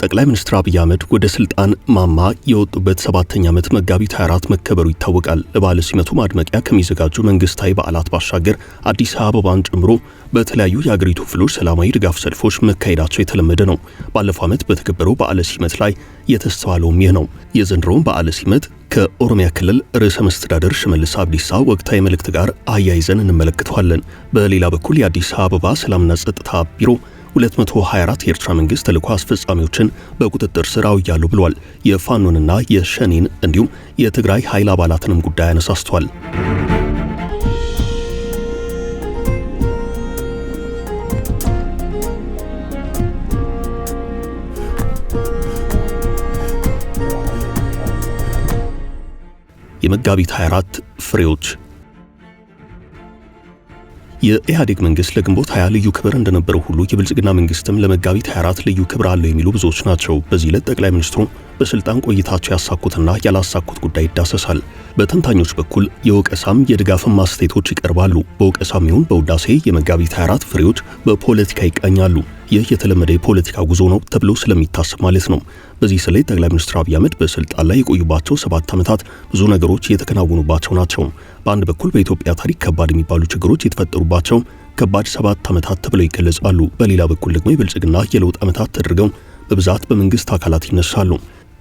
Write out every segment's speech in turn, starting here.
ጠቅላይ ሚኒስትር አብይ አህመድ ወደ ስልጣን ማማ የወጡበት 7ኛ ዓመት መጋቢት 24 መከበሩ ይታወቃል። ለበዓለ ሲመቱ ማድመቂያ ከሚዘጋጁ መንግስታዊ በዓላት ባሻገር አዲስ አበባን ጨምሮ በተለያዩ የአገሪቱ ክፍሎች ሰላማዊ ድጋፍ ሰልፎች መካሄዳቸው የተለመደ ነው። ባለፈው ዓመት በተከበረው በዓለ ሲመት ላይ የተስተዋለውም ይህ ነው። የዘንድሮውን በዓለ ሲመት ከኦሮሚያ ክልል ርዕሰ መስተዳድር ሽመልስ አብዲሳ ወቅታዊ መልእክት ጋር አያይዘን እንመለከተዋለን። በሌላ በኩል የአዲስ አበባ ሰላምና ጸጥታ ቢሮ 224 የኤርትራ መንግስት ተልዕኮ አስፈጻሚዎችን በቁጥጥር ስር አውያሉ ብሏል። የፋኖንና የሸኔን እንዲሁም የትግራይ ኃይል አባላትንም ጉዳይ አነሳስቷል። የመጋቢት 24 ፍሬዎች የኢህአዴግ መንግስት ለግንቦት 20 ልዩ ክብር እንደነበረው ሁሉ የብልጽግና መንግስትም ለመጋቢት 24 ልዩ ክብር አለው የሚሉ ብዙዎች ናቸው። በዚህ ዕለት ጠቅላይ ሚኒስትሩ በስልጣን ቆይታቸው ያሳኩትና ያላሳኩት ጉዳይ ይዳሰሳል። በተንታኞች በኩል የወቀሳም የድጋፍም አስተያየቶች ይቀርባሉ። በወቀሳም ይሁን በውዳሴ የመጋቢት 24 ፍሬዎች በፖለቲካ ይቃኛሉ። ይህ የተለመደ የፖለቲካ ጉዞ ነው ተብሎ ስለሚታሰብ ማለት ነው። በዚህ ስሌት ጠቅላይ ሚኒስትር አብይ አህመድ በስልጣን ላይ የቆዩባቸው 7 ዓመታት ብዙ ነገሮች የተከናወኑባቸው ናቸው። በአንድ በኩል በኢትዮጵያ ታሪክ ከባድ የሚባሉ ችግሮች የተፈጠሩባቸው ከባድ 7 ዓመታት ተብለው ይገለጻሉ። በሌላ በኩል ደግሞ የብልጽግና የለውጥ ዓመታት ተደርገው በብዛት በመንግስት አካላት ይነሳሉ።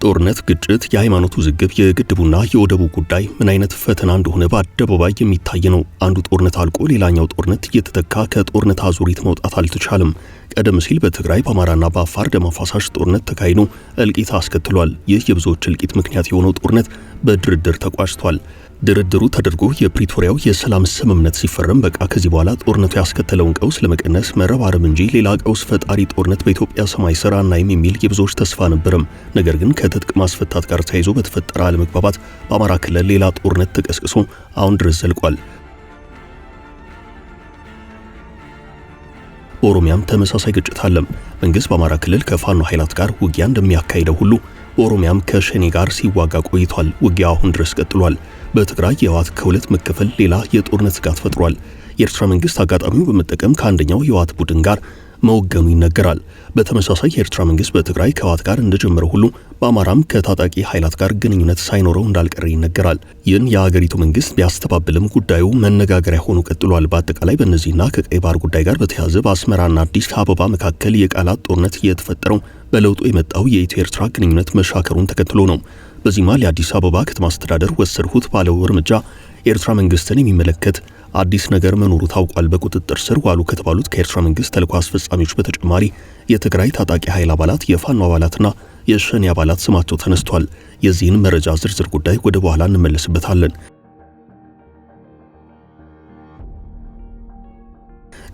ጦርነት፣ ግጭት፣ የሃይማኖት ውዝግብ፣ የግድቡና የወደቡ ጉዳይ ምን አይነት ፈተና እንደሆነ በአደባባይ የሚታይ ነው። አንዱ ጦርነት አልቆ ሌላኛው ጦርነት እየተተካ ከጦርነት አዙሪት መውጣት አልተቻለም። ቀደም ሲል በትግራይ በአማራና በአፋር ደም አፋሳሽ ጦርነት ተካሂዶ እልቂት አስከትሏል። ይህ የብዙዎች እልቂት ምክንያት የሆነው ጦርነት በድርድር ተቋጭቷል። ድርድሩ ተደርጎ የፕሪቶሪያው የሰላም ስምምነት ሲፈረም በቃ ከዚህ በኋላ ጦርነቱ ያስከተለውን ቀውስ ለመቀነስ መረባረብ እንጂ ሌላ ቀውስ ፈጣሪ ጦርነት በኢትዮጵያ ሰማይ ስር አናይም የሚል የብዙዎች ተስፋ ነበረም። ነገር ግን ከትጥቅ ማስፈታት ጋር ተያይዞ በተፈጠረ አለመግባባት በአማራ ክልል ሌላ ጦርነት ተቀስቅሶ አሁን ድረስ ዘልቋል። በኦሮሚያም ተመሳሳይ ግጭት አለ። መንግስት በአማራ ክልል ከፋኖ ኃይላት ጋር ውጊያ እንደሚያካሂደው ሁሉ በኦሮሚያም ከሸኔ ጋር ሲዋጋ ቆይቷል። ውጊያ አሁን ድረስ ቀጥሏል። በትግራይ የህወሓት ከሁለት መከፈል ሌላ የጦርነት ስጋት ፈጥሯል። የኤርትራ መንግስት አጋጣሚውን በመጠቀም ከአንደኛው የህወሓት ቡድን ጋር መወገኑ ይነገራል። በተመሳሳይ የኤርትራ መንግስት በትግራይ ከህወሓት ጋር እንደጀመረው ሁሉ በአማራም ከታጣቂ ኃይላት ጋር ግንኙነት ሳይኖረው እንዳልቀረ ይነገራል። ይህን የሀገሪቱ መንግስት ቢያስተባብልም ጉዳዩ መነጋገሪያ ሆኖ ቀጥሏል። በአጠቃላይ በእነዚህና ከቀይ ባህር ጉዳይ ጋር በተያያዘ በአስመራና አዲስ አበባ መካከል የቃላት ጦርነት የተፈጠረው በለውጡ የመጣው የኢትዮ ኤርትራ ግንኙነት መሻከሩን ተከትሎ ነው። በዚህ መሃል የአዲስ አበባ ከተማ አስተዳደር ወሰድሁት ባለው እርምጃ የኤርትራ መንግስትን የሚመለከት አዲስ ነገር መኖሩ ታውቋል። በቁጥጥር ስር ዋሉ ከተባሉት ከኤርትራ መንግስት ተልዕኮ አስፈጻሚዎች በተጨማሪ የትግራይ ታጣቂ ኃይል አባላት፣ የፋኖ አባላትና የሸኔ አባላት ስማቸው ተነስቷል። የዚህን መረጃ ዝርዝር ጉዳይ ወደ በኋላ እንመለስበታለን።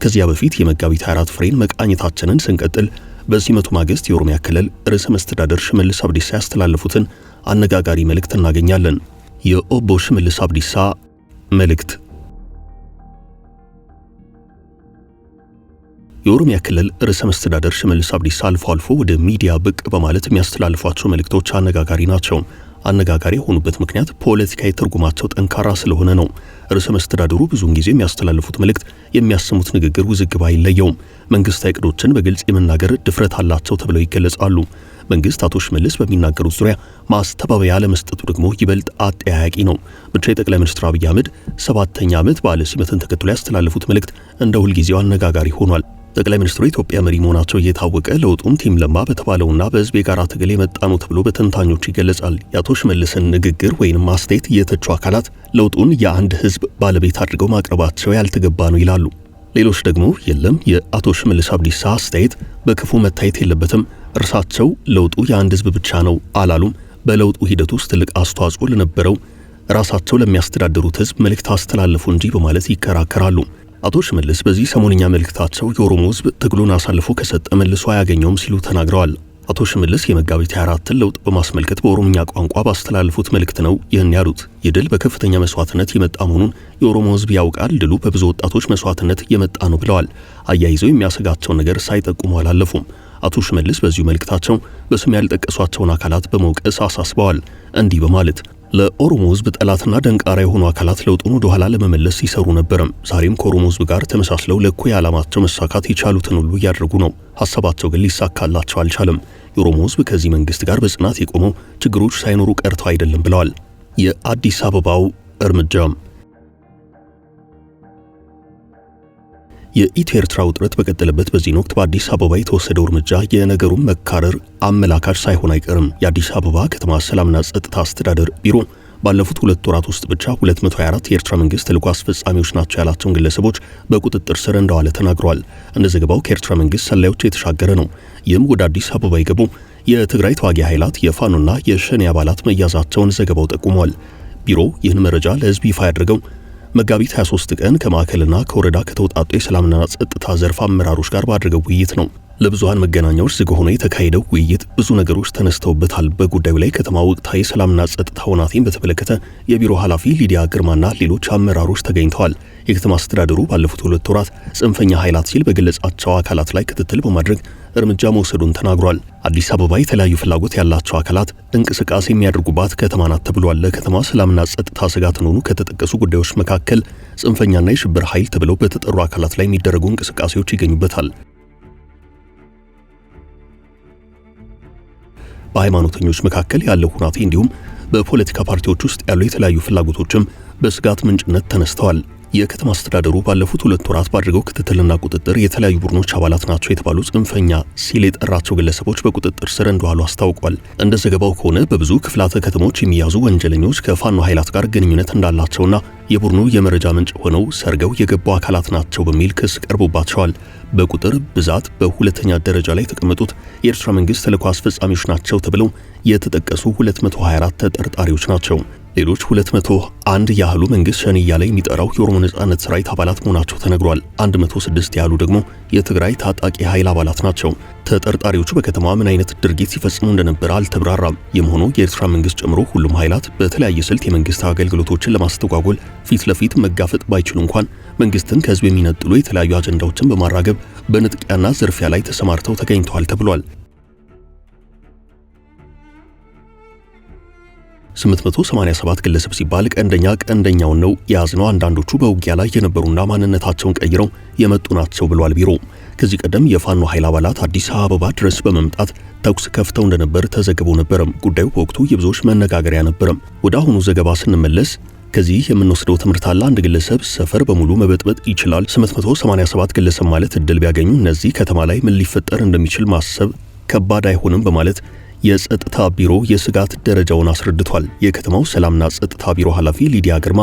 ከዚያ በፊት የመጋቢት 24 ፍሬን መቃኘታችንን ስንቀጥል በሲመቱ ማግስት የኦሮሚያ ክልል ርዕሰ መስተዳድር ሽመልስ አብዲሳ ያስተላለፉትን አነጋጋሪ መልእክት እናገኛለን። የኦቦ ሽመልስ አብዲሳ መልእክት። የኦሮሚያ ክልል ርዕሰ መስተዳድር ሽመልስ አብዲሳ አልፎ አልፎ ወደ ሚዲያ ብቅ በማለት የሚያስተላልፏቸው መልእክቶች አነጋጋሪ ናቸው። አነጋጋሪ የሆኑበት ምክንያት ፖለቲካዊ ትርጉማቸው ጠንካራ ስለሆነ ነው። ርዕሰ መስተዳድሩ ብዙውን ጊዜ የሚያስተላልፉት መልእክት፣ የሚያሰሙት ንግግር ውዝግብ አይለየውም። መንግስታዊ ዕቅዶችን በግልጽ የመናገር ድፍረት አላቸው ተብለው ይገለጻሉ። መንግስት አቶ ሽመልስ በሚናገሩት ዙሪያ ማስተባበያ ለመስጠቱ ደግሞ ይበልጥ አጠያያቂ ነው። ብቻ የጠቅላይ ሚኒስትር አብይ አህመድ 7ኛ ዓመት በዓለ ሲመትን ተከትሎ ያስተላልፉት መልእክት እንደ ሁልጊዜው አነጋጋሪ ሆኗል። ጠቅላይ ሚኒስትሩ ኢትዮጵያ መሪ መሆናቸው እየታወቀ ለውጡም ቲም ለማ በተባለውና በህዝብ የጋራ ትግል የመጣ ነው ተብሎ በተንታኞች ይገለጻል። የአቶ ሽመልስን ንግግር ወይንም ማስተያየት የተቹ አካላት ለውጡን የአንድ ህዝብ ባለቤት አድርገው ማቅረባቸው ያልተገባ ነው ይላሉ። ሌሎች ደግሞ የለም የአቶ ሽመልስ አብዲሳ አስተያየት በክፉ መታየት የለበትም፣ እርሳቸው ለውጡ የአንድ ህዝብ ብቻ ነው አላሉም፣ በለውጡ ሂደት ውስጥ ትልቅ አስተዋጽኦ ለነበረው ራሳቸው ለሚያስተዳድሩት ህዝብ መልእክት አስተላለፉ እንጂ በማለት ይከራከራሉ። አቶ ሽመልስ በዚህ ሰሞንኛ መልእክታቸው የኦሮሞ ህዝብ ትግሉን አሳልፎ ከሰጠ መልሶ አያገኘውም ሲሉ ተናግረዋል። አቶ ሽመልስ የመጋቢት 24 ለውጥ በማስመልከት በኦሮምኛ ቋንቋ ባስተላለፉት መልእክት ነው ይህን ያሉት። የድል በከፍተኛ መስዋዕትነት የመጣ መሆኑን የኦሮሞ ህዝብ ያውቃል፣ ድሉ በብዙ ወጣቶች መስዋዕትነት የመጣ ነው ብለዋል። አያይዘው የሚያሰጋቸውን ነገር ሳይጠቁሙ አላለፉም። አቶ ሽመልስ በዚሁ መልእክታቸው በስም ያልጠቀሷቸውን አካላት በመውቀስ አሳስበዋል። እንዲህ በማለት ለኦሮሞ ህዝብ ጠላትና ደንቃራ የሆኑ አካላት ለውጡን ወደ ኋላ ለመመለስ ሲሰሩ ነበርም። ዛሬም ከኦሮሞ ህዝብ ጋር ተመሳስለው ለእኩይ ዓላማቸው መሳካት የቻሉትን ሁሉ እያደረጉ ነው። ሐሳባቸው ግን ሊሳካላቸው አልቻለም። የኦሮሞ ህዝብ ከዚህ መንግስት ጋር በጽናት የቆመው ችግሮች ሳይኖሩ ቀርተው አይደለም ብለዋል። የአዲስ አበባው እርምጃም የኢትዮ ኤርትራ ውጥረት በቀጠለበት በዚህ ወቅት በአዲስ አበባ የተወሰደው እርምጃ የነገሩን መካረር አመላካች ሳይሆን አይቀርም። የአዲስ አበባ ከተማ ሰላምና ጸጥታ አስተዳደር ቢሮ ባለፉት 2 ወራት ውስጥ ብቻ 224 የኤርትራ መንግስት ተልዕኮ አስፈጻሚዎች ናቸው ያላቸውን ግለሰቦች በቁጥጥር ስር እንደዋለ ተናግሯል። እንደ ዘገባው ከኤርትራ መንግስት ሰላዮች የተሻገረ ነው። ይህም ወደ አዲስ አበባ የገቡ የትግራይ ተዋጊ ኃይላት የፋኖና የሸኔ አባላት መያዛቸውን ዘገባው ጠቁሟል። ቢሮው ይህን መረጃ ለህዝብ ይፋ ያደረገው መጋቢት 23 ቀን ከማዕከልና ከወረዳ ከተውጣጡ የሰላምና ጸጥታ ዘርፍ አመራሮች ጋር ባደረገው ውይይት ነው። ለብዙሃን መገናኛዎች ዝግ ሆኖ የተካሄደው ውይይት ብዙ ነገሮች ተነስተውበታል። በጉዳዩ ላይ ከተማ ወቅታዊ ሰላምና ጸጥታ ሁኔታን በተመለከተ የቢሮ ኃላፊ ሊዲያ ግርማና ሌሎች አመራሮች ተገኝተዋል። የከተማ አስተዳደሩ ባለፉት 2 ወራት ጽንፈኛ ኃይላት ሲል በገለጻቸው አካላት ላይ ክትትል በማድረግ እርምጃ መውሰዱን ተናግሯል። አዲስ አበባ የተለያዩ ፍላጎት ያላቸው አካላት እንቅስቃሴ የሚያደርጉባት ከተማ ናት ተብሏል። ለከተማ ሰላምና ጸጥታ ስጋት ሆኑ ከተጠቀሱ ጉዳዮች መካከል ጽንፈኛና የሽብር ኃይል ተብለው በተጠሩ አካላት ላይ የሚደረጉ እንቅስቃሴዎች ይገኙበታል። በሃይማኖተኞች መካከል ያለው ሁኔታ እንዲሁም በፖለቲካ ፓርቲዎች ውስጥ ያሉ የተለያዩ ፍላጎቶችም በስጋት ምንጭነት ተነስተዋል። የከተማ አስተዳደሩ ባለፉት 2 ወራት ባደረገው ክትትልና ቁጥጥር የተለያዩ ቡድኖች አባላት ናቸው የተባሉ ጽንፈኛ ሲል የጠራቸው ግለሰቦች በቁጥጥር ስር እንደዋሉ አስታውቋል። እንደ ዘገባው ከሆነ በብዙ ክፍላተ ከተሞች የሚያዙ ወንጀለኞች ከፋኖ ኃይላት ጋር ግንኙነት እንዳላቸውና የቡድኑ የመረጃ ምንጭ ሆነው ሰርገው የገቡ አካላት ናቸው በሚል ክስ ቀርቦባቸዋል። በቁጥር ብዛት በሁለተኛ ደረጃ ላይ የተቀመጡት የኤርትራ መንግስት ተልዕኮ አስፈጻሚዎች ናቸው ተብለው የተጠቀሱ 224 ተጠርጣሪዎች ናቸው። ሌሎች 201 ያህሉ መንግስት ሸኔ እያለ የሚጠራው የኦሮሞ ነጻነት ሰራዊት አባላት መሆናቸው ተነግሯል። 106 ያህሉ ደግሞ የትግራይ ታጣቂ ኃይል አባላት ናቸው። ተጠርጣሪዎቹ በከተማዋ ምን አይነት ድርጊት ሲፈጽሙ እንደነበር አልተብራራም። የመሆኑ የኤርትራ መንግስት ጨምሮ ሁሉም ኃይላት በተለያየ ስልት የመንግስት አገልግሎቶችን ለማስተጓጎል ፊት ለፊት መጋፈጥ ባይችሉ እንኳን መንግስትን ከህዝብ የሚነጥሉ የተለያዩ አጀንዳዎችን በማራገብ በንጥቂያና ዝርፊያ ላይ ተሰማርተው ተገኝተዋል ተብሏል። 887 ግለሰብ ሲባል ቀንደኛውን ነው የያዝነው። አንዳንዶቹ በውጊያ ላይ የነበሩና ማንነታቸውን ቀይረው የመጡ ናቸው ብሏል ቢሮ። ከዚህ ቀደም የፋኖ ኃይል አባላት አዲስ አበባ ድረስ በመምጣት ተኩስ ከፍተው እንደነበር ተዘግቦ ነበርም። ጉዳዩ በወቅቱ የብዙዎች መነጋገሪያ ነበርም። ወደ አሁኑ ዘገባ ስንመለስ ከዚህ የምንወስደው ትምህርት አለ። አንድ ግለሰብ ሰፈር በሙሉ መበጥበጥ ይችላል። 887 ግለሰብ ማለት እድል ቢያገኙ እነዚህ ከተማ ላይ ምን ሊፈጠር እንደሚችል ማሰብ ከባድ አይሆንም በማለት የጸጥታ ቢሮ የስጋት ደረጃውን አስረድቷል። የከተማው ሰላምና ጸጥታ ቢሮ ኃላፊ ሊዲያ ግርማ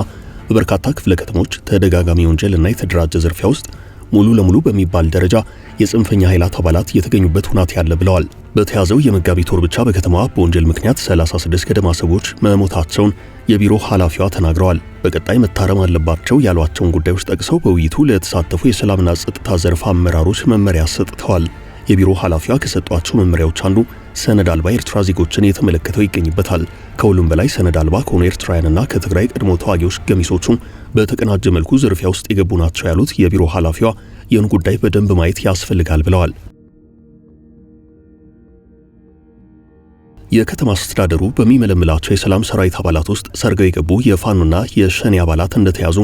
በበርካታ ክፍለ ከተሞች ተደጋጋሚ ወንጀልና የተደራጀ ዝርፊያ ውስጥ ሙሉ ለሙሉ በሚባል ደረጃ የጽንፈኛ ኃይላት አባላት የተገኙበት ሁኔታ ያለ ብለዋል። በተያዘው የመጋቢት ወር ብቻ በከተማዋ በወንጀል ምክንያት 36 ገደማ ሰዎች መሞታቸውን የቢሮ ኃላፊዋ ተናግረዋል። በቀጣይ መታረም አለባቸው ያሏቸውን ጉዳዮች ጠቅሰው በውይይቱ ለተሳተፉ የሰላምና ጸጥታ ዘርፍ አመራሮች መመሪያ ሰጥተዋል። የቢሮ ኃላፊዋ ከሰጧቸው መመሪያዎች አንዱ ሰነድ አልባ ኤርትራ ዜጎችን የተመለከተው ይገኝበታል። ከሁሉም በላይ ሰነድ አልባ ከሆኑ ኤርትራውያንና ከትግራይ ቀድሞ ተዋጊዎች ገሚሶቹ በተቀናጀ መልኩ ዝርፊያ ውስጥ የገቡ ናቸው ያሉት የቢሮ ኃላፊዋ ይህን ጉዳይ በደንብ ማየት ያስፈልጋል ብለዋል። የከተማ አስተዳደሩ በሚመለምላቸው የሰላም ሰራዊት አባላት ውስጥ ሰርገው የገቡ የፋኖና የሸኔ አባላት እንደተያዙ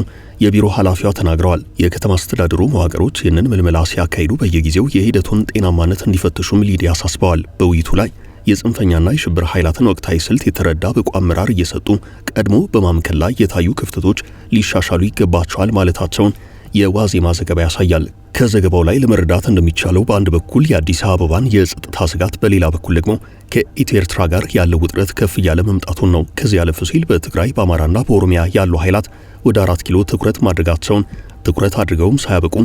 የቢሮ ኃላፊዋ ተናግረዋል። የከተማ አስተዳደሩ መዋቅሮች ይህንን ምልመላ ሲያካሂዱ በየጊዜው የሂደቱን ጤናማነት እንዲፈትሹም ሊዲያ አሳስበዋል። በውይይቱ ላይ የጽንፈኛና የሽብር ኃይላትን ወቅታዊ ስልት የተረዳ ብቁ አመራር እየሰጡ ቀድሞ በማምከል ላይ የታዩ ክፍተቶች ሊሻሻሉ ይገባቸዋል ማለታቸውን የዋዜማ ዘገባ ያሳያል። ከዘገባው ላይ ለመረዳት እንደሚቻለው በአንድ በኩል የአዲስ አበባን የጸጥታ ስጋት፣ በሌላ በኩል ደግሞ ከኢትዮ ኤርትራ ጋር ያለው ውጥረት ከፍ እያለ መምጣቱን ነው። ከዚህ ያለፍ ሲል በትግራይ በአማራና በኦሮሚያ ያሉ ኃይላት ወደ 4 ኪሎ ትኩረት ማድረጋቸውን ትኩረት አድርገውም ሳያበቁ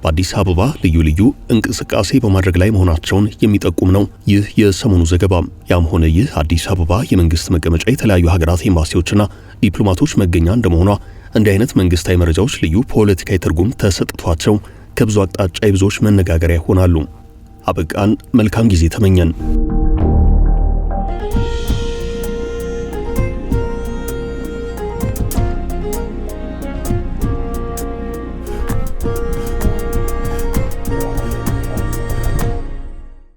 በአዲስ አበባ ልዩ ልዩ እንቅስቃሴ በማድረግ ላይ መሆናቸውን የሚጠቁም ነው ይህ የሰሞኑ ዘገባ። ያም ሆነ ይህ አዲስ አበባ የመንግስት መቀመጫ፣ የተለያዩ ሀገራት ኤምባሲዎችና ዲፕሎማቶች መገኛ እንደመሆኗ እንዲህ አይነት መንግስታዊ መረጃዎች ልዩ ፖለቲካዊ ትርጉም ተሰጥቷቸው ከብዙ አቅጣጫ የብዙዎች መነጋገሪያ ይሆናሉ። አበቃን። መልካም ጊዜ ተመኘን።